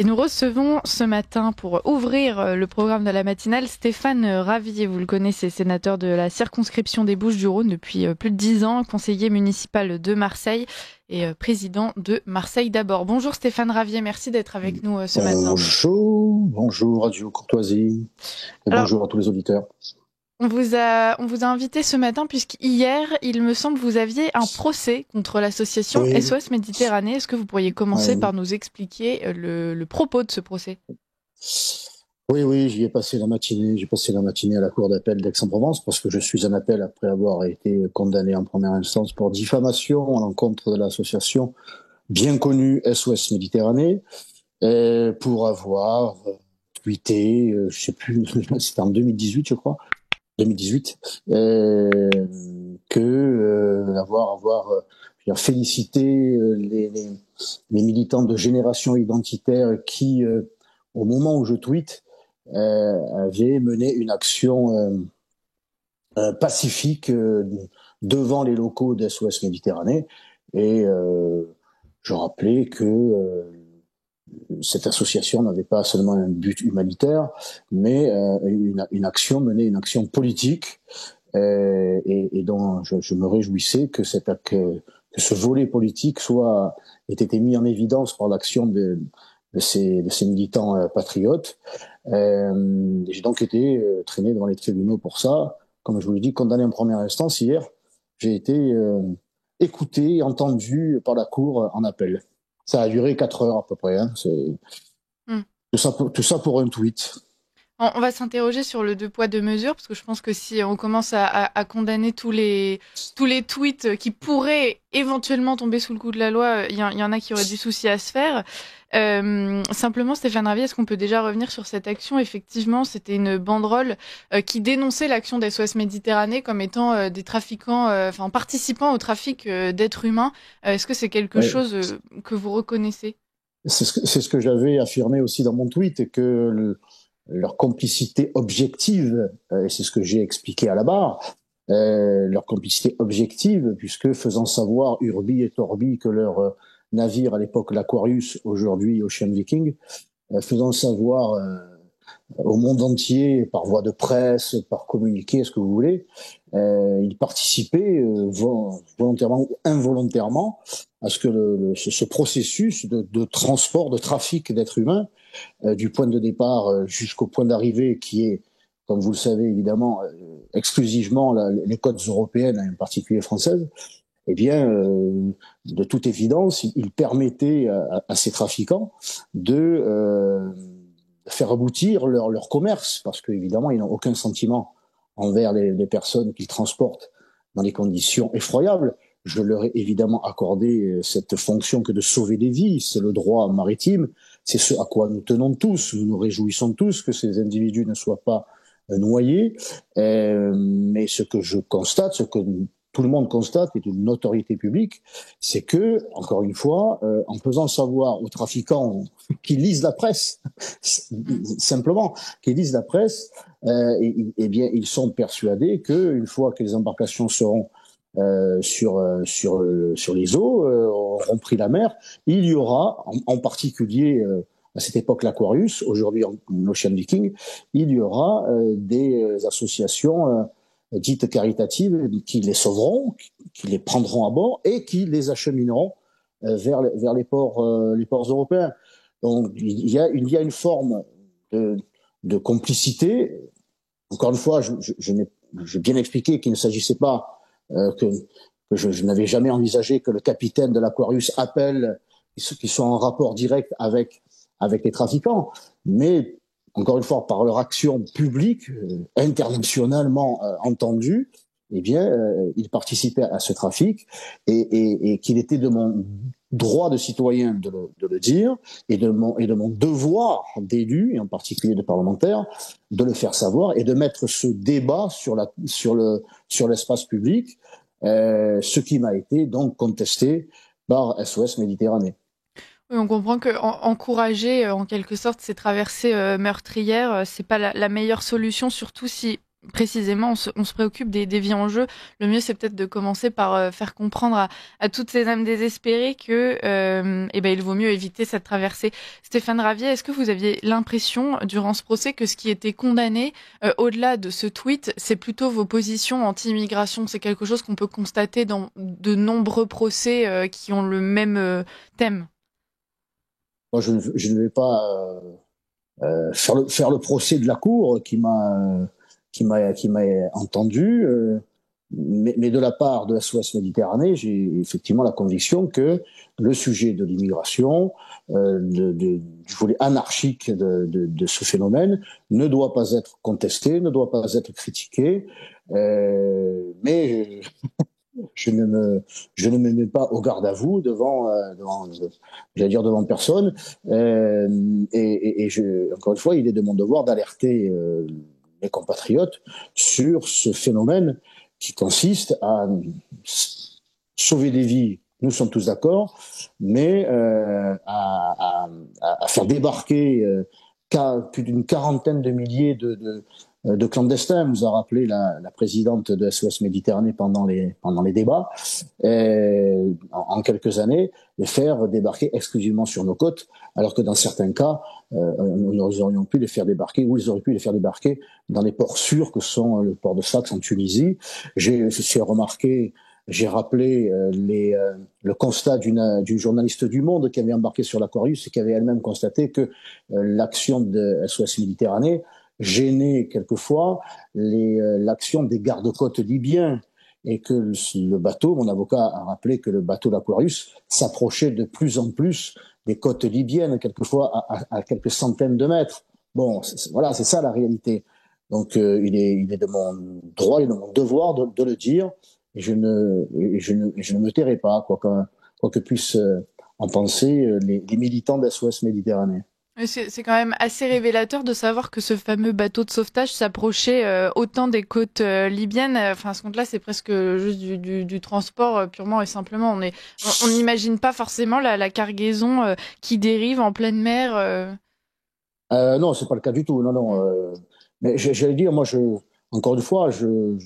Et nous recevons ce matin, pour ouvrir le programme de la matinale, Stéphane Ravier. Vous le connaissez, sénateur de la circonscription des Bouches-du-Rhône depuis plus de 10 ans, conseiller municipal de Marseille et président de Marseille d'abord. Bonjour Stéphane Ravier, merci d'être avec nous ce matin. Bonjour Radio Courtoisie et Alors, bonjour à tous les auditeurs. on vous a invité ce matin puisqu'hier, il me semble, vous aviez un procès contre l'association Oui, SOS Méditerranée. Est-ce que vous pourriez commencer oui, par nous expliquer le propos de ce procès ? oui, j'y ai passé la matinée. J'ai passé la matinée à la cour d'appel d'Aix-en-Provence parce que je suis en appel après avoir été condamné en première instance pour diffamation à l'encontre de l'association bien connue SOS Méditerranée pour avoir tweeté, je sais plus, c'était en 2018, je crois, 2018, avoir je veux dire, félicité les militants de Génération Identitaire qui, au moment où je tweete, avaient mené une action pacifique devant les locaux d'SOS Méditerranée. Et je rappelais que cette association n'avait pas seulement un but humanitaire, mais une action menée, une action politique, et dont je me réjouissais que ce volet politique ait été mis en évidence par l'action de ces militants patriotes. J'ai donc été traîné devant les tribunaux pour ça. Comme je vous l'ai dit, condamné en première instance hier, j'ai été écouté, entendu par la cour en appel. Ça a duré 4 heures à peu près. Hein. Hmm. Tout ça pour un tweet. On va s'interroger sur le deux poids deux mesures parce que je pense que si on commence à condamner tous les tweets qui pourraient éventuellement tomber sous le coup de la loi, il y en a qui auraient du souci à se faire. Simplement, Stéphane Ravier, est-ce qu'on peut déjà revenir sur cette action ? Effectivement, c'était une banderole qui dénonçait l'action d'SOS Méditerranée comme étant des trafiquants, en participant au trafic d'êtres humains. Est-ce que c'est quelque Ouais. chose que vous reconnaissez ? C'est ce que j'avais affirmé aussi dans mon tweet, et que leur complicité objective, et c'est ce que j'ai expliqué à la barre, leur complicité objective, puisque faisant savoir Urbi et Torbi que leur navire, à l'époque l'Aquarius, aujourd'hui Ocean Viking, faisant savoir au monde entier, par voie de presse, par communiqué, ce que vous voulez, ils participaient volontairement ou involontairement à ce que ce processus de transport, de trafic d'êtres humains, du point de départ jusqu'au point d'arrivée, qui est, comme vous le savez évidemment, exclusivement les côtes européennes, en particulier françaises, eh bien, de toute évidence, il permettait à ces trafiquants de faire aboutir leur commerce, parce qu'évidemment, ils n'ont aucun sentiment envers les personnes qu'ils transportent dans des conditions effroyables. Je leur ai évidemment accordé cette fonction que de sauver des vies, c'est le droit maritime, c'est ce à quoi nous tenons tous, nous nous réjouissons tous que ces individus ne soient pas noyés, mais ce que je constate, ce que tout le monde constate, est une notoriété publique, c'est que, encore une fois, en faisant savoir aux trafiquants qui lisent la presse, simplement, qui lisent la presse, eh bien, ils sont persuadés qu'une fois que les embarcations seront sur les eaux, auront pris la mer, il y aura, en particulier à cette époque l'Aquarius, aujourd'hui l'Ocean Viking, il y aura des associations dites caritatives qui les sauveront, qui les prendront à bord et qui les achemineront vers les ports européens. Donc il y a une forme de complicité. Encore une fois, j'ai bien expliqué qu'il ne s'agissait pas que je n'avais jamais envisagé que le capitaine de l'Aquarius appelle, qui soit en rapport direct avec les trafiquants, mais encore une fois, par leur action publique, internationalement entendue, eh bien, ils participaient à ce trafic, et qu'il était de mon droit de citoyen de le dire, et de mon devoir d'élu, et en particulier de parlementaire, de le faire savoir et de mettre ce débat sur l'espace public, ce qui m'a été donc contesté par SOS Méditerranée. Oui, on comprend que encourager en quelque sorte ces traversées meurtrières, c'est pas la meilleure solution, surtout si précisément on se préoccupe des vies en jeu, le mieux c'est peut-être de commencer par faire comprendre à toutes ces âmes désespérées que il vaut mieux éviter cette traversée. Stéphane Ravier, est-ce que vous aviez l'impression durant ce procès que ce qui était condamné au-delà de ce tweet, c'est plutôt vos positions anti-immigration? C'est quelque chose qu'on peut constater dans de nombreux procès qui ont le même thème. Moi, je ne vais pas faire le procès de la Cour qui m'a entendu, mais de la part de SOS Méditerranée, j'ai effectivement la conviction que le sujet de l'immigration, du volet anarchique de ce phénomène, ne doit pas être contesté, ne doit pas être critiqué, mais je ne me mets pas au garde à vous j'allais dire devant personne. Encore une fois, il est de mon devoir d'alerter mes compatriotes sur ce phénomène qui consiste à sauver des vies. Nous sommes tous d'accord, mais à faire débarquer plus d'une quarantaine de milliers de clandestins, nous a rappelé la présidente de SOS Méditerranée pendant les débats, en quelques années, les faire débarquer exclusivement sur nos côtes, alors que dans certains cas, nous aurions pu les faire débarquer, ou ils auraient pu les faire débarquer dans les ports sûrs que sont le port de Sfax en Tunisie. J'ai rappelé le constat d'une journaliste du Monde qui avait embarqué sur l'Aquarius et qui avait elle-même constaté que l'action de SOS Méditerranée gênait quelquefois l'action des gardes-côtes libyens, et que le bateau, mon avocat a rappelé que le bateau l'Aquarius s'approchait de plus en plus des côtes libyennes, quelquefois à quelques centaines de mètres. Bon, voilà, c'est ça la réalité. Donc il est de mon droit et de mon devoir de le dire, et je ne me tairai pas, quoi que puissent en penser les militants de SOS Méditerranée. C'est quand même assez révélateur de savoir que ce fameux bateau de sauvetage s'approchait autant des côtes libyennes. Enfin, à ce compte-là, c'est presque juste du transport purement et simplement. On n'imagine pas forcément la cargaison qui dérive en pleine mer. Non, c'est pas le cas du tout. Non, non. Mais j'allais dire, moi, encore une fois, je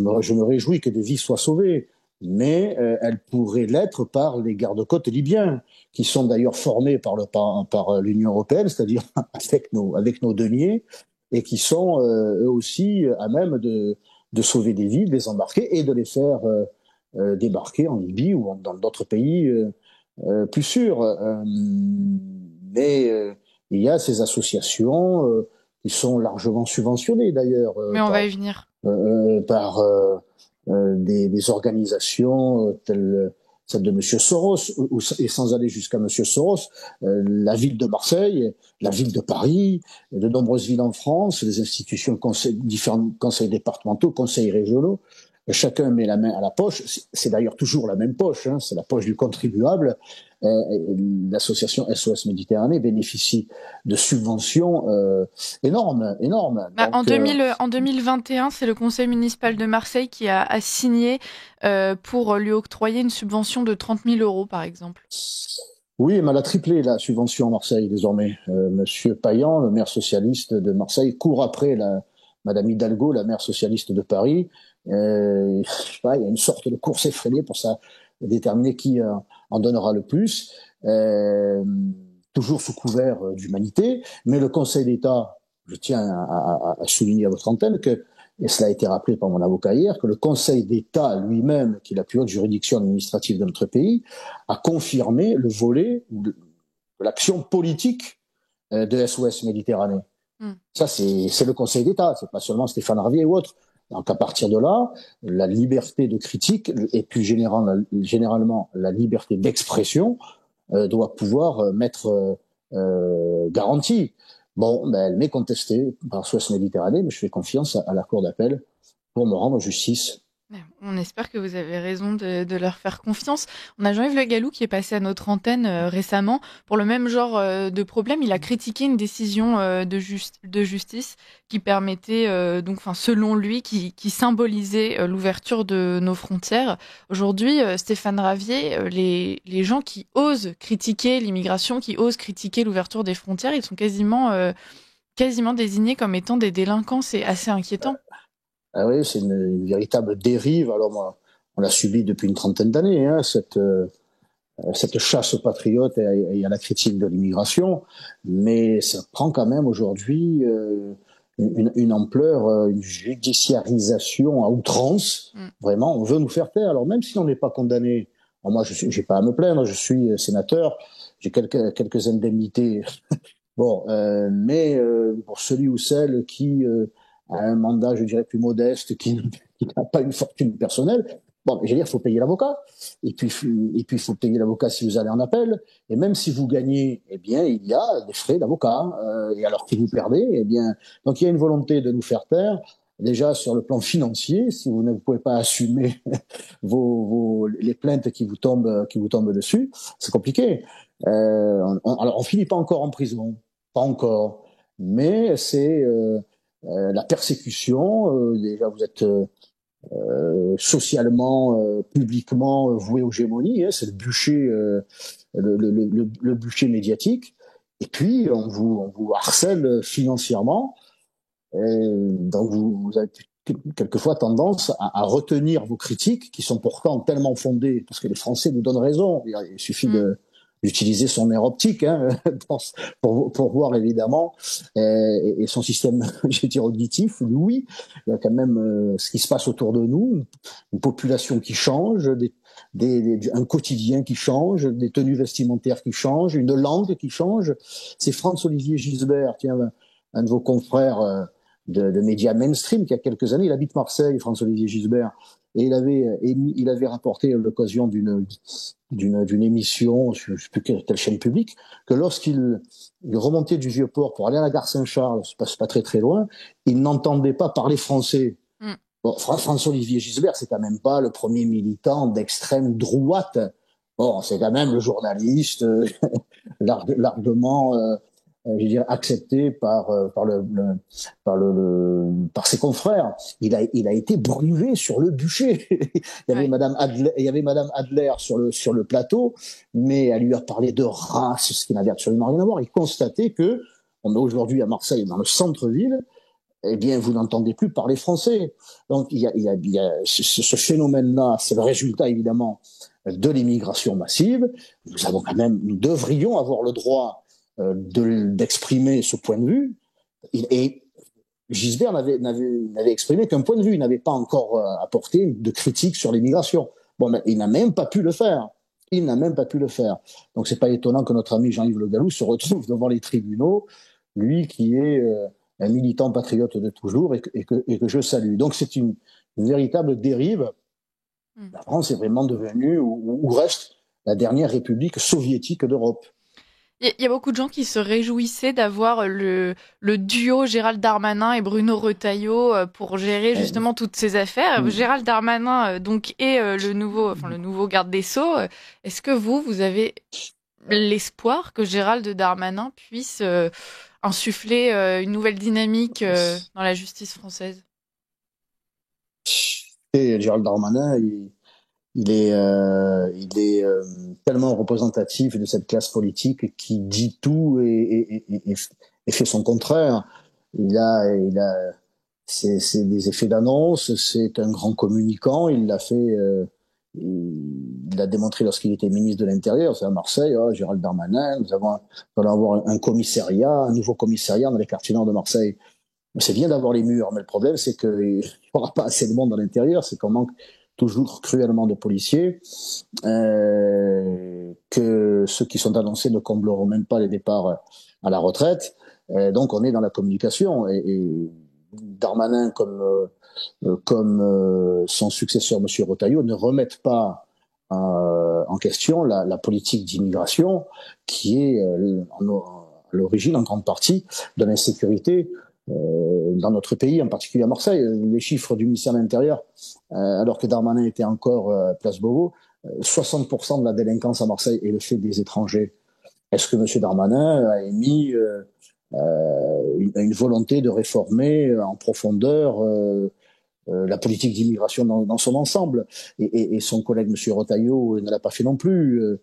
me réjouis que des vies soient sauvées, mais elles pourraient l'être par les gardes-côtes libyens, qui sont d'ailleurs formés par l'Union européenne, c'est-à-dire avec nos deniers, et qui sont eux aussi à même de sauver des vies, de les embarquer et de les faire débarquer en Libye ou dans d'autres pays plus sûrs. Mais il y a ces associations qui sont largement subventionnées d'ailleurs Mais on va y venir. par des organisations telles celle de Monsieur Soros, et sans aller jusqu'à Monsieur Soros, la ville de Marseille, la ville de Paris, de nombreuses villes en France, les institutions, différents conseils départementaux, conseils régionaux, chacun met la main à la poche. C'est d'ailleurs toujours la même poche, hein, c'est la poche du contribuable. L'association SOS Méditerranée bénéficie de subventions énormes. Donc, en 2021, c'est le conseil municipal de Marseille qui a signé pour lui octroyer une subvention de 30 000 euros, par exemple. Oui, mais elle a triplé la subvention à Marseille désormais. Monsieur Payan, le maire socialiste de Marseille, court après Madame Hidalgo, la maire socialiste de Paris. Je sais pas, il y a une sorte de course effrénée pour déterminer qui en donnera le plus, toujours sous couvert d'humanité. Mais le Conseil d'État, je tiens à souligner à votre antenne et cela a été rappelé par mon avocat hier, que le Conseil d'État lui-même, qui est la plus haute juridiction administrative de notre pays, a confirmé le volet de l'action politique de SOS Méditerranée. Ça, c'est le Conseil d'État, c'est pas seulement Stéphane Ravier ou autre. Donc à partir de là, la liberté de critique et plus généralement la liberté d'expression doit pouvoir m'être garantie. Bon, elle m'est contestée par SOS Méditerranée, mais je fais confiance à la Cour d'appel pour me rendre justice. On espère que vous avez raison de leur faire confiance. On a Jean-Yves Le Gallou qui est passé à notre antenne récemment pour le même genre de problème. Il a critiqué une décision de justice qui permettait, selon lui, qui symbolisait l'ouverture de nos frontières. Aujourd'hui, Stéphane Ravier, les gens qui osent critiquer l'immigration, qui osent critiquer l'ouverture des frontières, ils sont quasiment quasiment désignés comme étant des délinquants. C'est assez inquiétant. Ah oui, c'est une véritable dérive. Alors moi, on l'a subi depuis une trentaine d'années, hein, cette chasse aux patriotes et à la critique de l'immigration, mais ça prend quand même aujourd'hui une ampleur, une judiciarisation à outrance. Mm. Vraiment, on veut nous faire taire. Alors même si on n'est pas condamné, alors moi j'ai pas à me plaindre, je suis sénateur, j'ai quelques indemnités. Bon, mais pour celui ou celle qui a un mandat, je dirais, plus modeste, qui n'a pas une fortune personnelle, bon, je veux dire, il faut payer l'avocat. Et puis, il faut payer l'avocat si vous allez en appel. Et même si vous gagnez, eh bien, il y a des frais d'avocat. Et alors que vous perdez, eh bien, donc il y a une volonté de nous faire taire. Déjà sur le plan financier, si vous ne pouvez pas assumer les plaintes qui vous tombent dessus, c'est compliqué. Alors, on finit pas encore en prison, pas encore, mais c'est la persécution. Déjà, vous êtes socialement, publiquement voué aux gémonies. Hein, c'est le bûcher, le bûcher médiatique. Et puis, on vous harcèle financièrement. Donc, vous avez quelquefois tendance à retenir vos critiques, qui sont pourtant tellement fondées, parce que les Français nous donnent raison. Il suffit d'utiliser son air optique hein, pour voir évidemment et son système, je dire, auditif. Oui, il y a quand même ce qui se passe autour de nous, une population qui change, un quotidien qui change, des tenues vestimentaires qui changent, une langue qui change. C'est Franz-Olivier Gisbert, tiens, un de vos confrères de médias mainstream qui a quelques années, il habite Marseille, François-Olivier Gisbert, et il avait rapporté à l'occasion d'une émission, je ne sais plus quelle chaîne publique, que lorsqu'il remontait du Vieux-Port pour aller à la gare Saint-Charles, c'est pas très très loin, il n'entendait pas parler français. Mm. Bon, François-Olivier Gisbert, c'est quand même pas le premier militant d'extrême droite. Bon, c'est quand même le journaliste largement je veux dire, accepté par ses confrères. Il a été brûlé sur le bûcher. Il y avait Madame Adler sur le plateau, mais elle lui a parlé de race, ce qui n'avait absolument rien à voir. Il constatait que, on est aujourd'hui à Marseille, dans le centre-ville, eh bien, vous n'entendez plus parler français. Donc, il y a ce phénomène-là, c'est le résultat, évidemment, de l'immigration massive. Nous devrions avoir le droit d'exprimer ce point de vue. Et Gisbert n'avait exprimé qu'un point de vue. Il n'avait pas encore apporté de critique sur l'immigration. Bon, mais il n'a même pas pu le faire. Il n'a même pas pu le faire. Donc, c'est pas étonnant que notre ami Jean-Yves Le Gallou se retrouve devant les tribunaux, lui qui est un militant patriote de toujours et que je salue. Donc, c'est une véritable dérive. La France est vraiment devenue, ou reste, la dernière république soviétique d'Europe. Il y a beaucoup de gens qui se réjouissaient d'avoir le duo Gérald Darmanin et Bruno Retailleau pour gérer justement toutes ces affaires. Gérald Darmanin donc est le nouveau garde des Sceaux. Est-ce que vous avez l'espoir que Gérald Darmanin puisse insuffler une nouvelle dynamique dans la justice française? Et Gérald Darmanin, il est tellement représentatif de cette classe politique qui dit tout et fait son contraire. C'est des effets d'annonce, c'est un grand communicant. Il l'a fait, il l'a démontré lorsqu'il était ministre de l'Intérieur. C'est à Marseille, Gérald Darmanin. Nous allons avoir un nouveau commissariat dans les quartiers nord de Marseille. C'est bien d'avoir les murs, mais le problème, c'est qu'il n'y aura pas assez de monde à l'intérieur. C'est qu'on manque toujours cruellement de policiers, que ceux qui sont annoncés ne combleront même pas les départs à la retraite. Donc on est dans la communication. Et Darmanin, comme son successeur, M. Retailleau, ne remettent pas en question la politique d'immigration qui est à l'origine, en grande partie, de l'insécurité dans notre pays, en particulier à Marseille. Les chiffres du ministère de l'Intérieur, alors que Darmanin était encore place Beauvau, 60% de la délinquance à Marseille est le fait des étrangers. Est-ce que M. Darmanin a émis une volonté de réformer en profondeur la politique d'immigration dans son ensemble? Et son collègue M. Retailleau ne l'a pas fait non plus.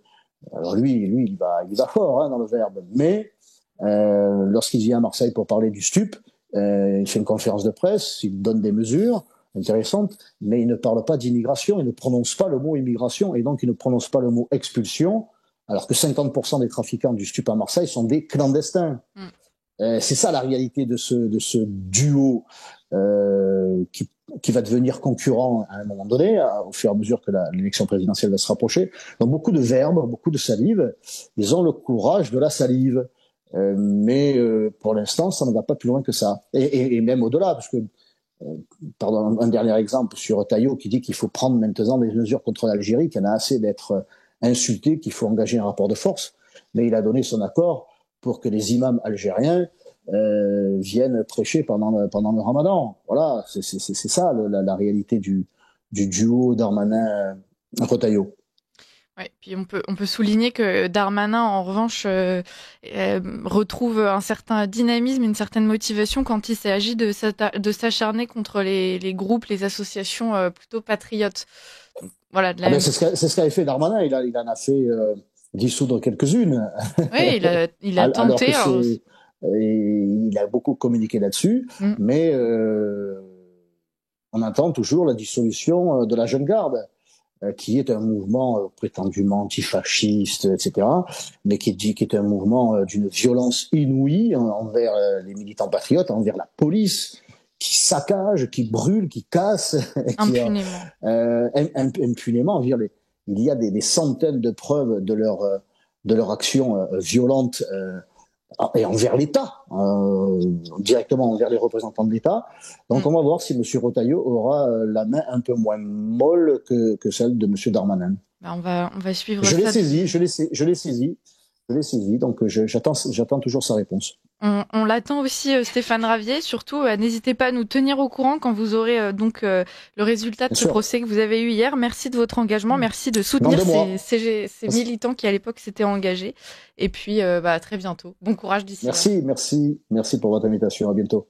Alors lui, il va fort dans le verbe, mais Lorsqu'il vient à Marseille pour parler du stup, il fait une conférence de presse, il donne des mesures intéressantes, mais il ne parle pas d'immigration, il ne prononce pas le mot immigration, et donc il ne prononce pas le mot expulsion, alors que 50% des trafiquants du stup à Marseille sont des clandestins. C'est ça la réalité de ce duo qui va devenir concurrent à un moment donné, au fur et à mesure que l'élection présidentielle va se rapprocher. Donc beaucoup de verbes, beaucoup de salive. Ils ont le courage de la salive. Mais pour l'instant, ça ne va pas plus loin que ça. Et même au-delà, parce que, pardon, un dernier exemple sur Taillot qui dit qu'il faut prendre maintenant des mesures contre l'Algérie, qu'il y en a assez d'être insulté, qu'il faut engager un rapport de force. Mais il a donné son accord pour que les imams algériens viennent prêcher pendant le Ramadan. Voilà, c'est ça la réalité du duo Darmanin-Retailleau. Ouais, puis on peut souligner que Darmanin, en revanche, retrouve un certain dynamisme, une certaine motivation quand il s'agit de s'acharner contre les groupes, les associations plutôt patriotes. Donc, voilà, C'est ce qu'avait fait Darmanin. Il en a fait dissoudre quelques-unes. Oui, il a tenté. Il a beaucoup communiqué là-dessus, mais on attend toujours la dissolution de la Jeune Garde, qui est un mouvement prétendument antifasciste, etc., mais qui est un mouvement d'une violence inouïe envers les militants patriotes, envers la police, qui saccage, qui brûle, qui casse, impunément. Impunément. Il y a des centaines de preuves de leur action violente et envers l'État, directement envers les représentants de l'État. Donc on va voir si M. Retailleau aura la main un peu moins molle que celle de M. Darmanin. Bah on va suivre je ça. Je l'ai saisi, donc j'attends toujours sa réponse. On l'attend aussi, Stéphane Ravier. Surtout, n'hésitez pas à nous tenir au courant quand vous aurez le résultat de ce procès que vous avez eu hier. Merci de votre engagement, merci de soutenir ces militants qui à l'époque s'étaient engagés. Et puis, à très bientôt. Bon courage d'ici là. Merci pour votre invitation. À bientôt.